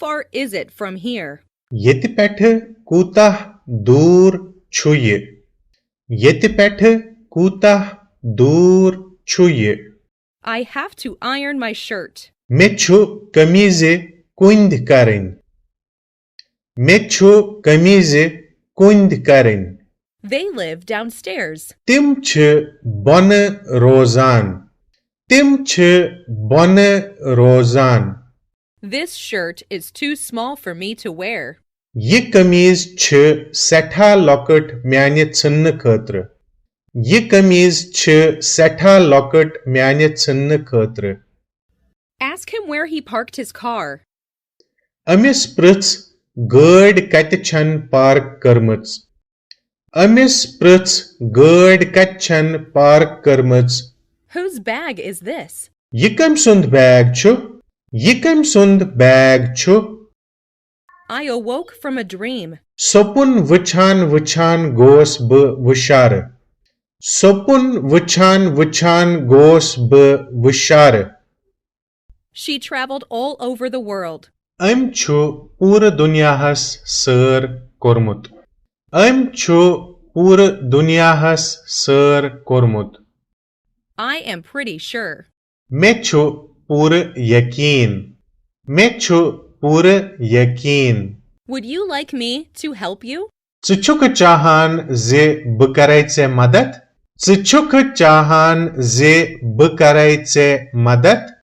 far is it from here? Yeti pethe kutah dur chu ye. Yeti pethe kutah dur chu ye. I have to iron my shirt. Me chu kamize kund karin. Me chu kamize kund karin. They live downstairs. Tim ch bon rozan. Tim ch bon rozan. This shirt is too small for me to wear. Ye kameez ch setha locket myane chunne khatre. Ye kameez ch setha locket myane chunne khatre. Ask him where he parked his car. Amis prits gad kate chan park karmats. Amis prits gad kate chan park karmats. Whose bag is this? Ye kam sund bag chu. Ye kam sund bag chu. I awoke from a dream. Sopun vichan gos be vishare. Sopun vichan gos be vishare. She traveled all over the world. Aim chu pura dunyahas sir kormut. Aim chu pura dunyahas sir kormut. I am pretty sure. Me chu pura yakin. Me chu pura yakin. Would you like me to help you? Tsuchuk chahan ze bukaraytse madat? Tsuchuk chahan ze bukaraytse madat?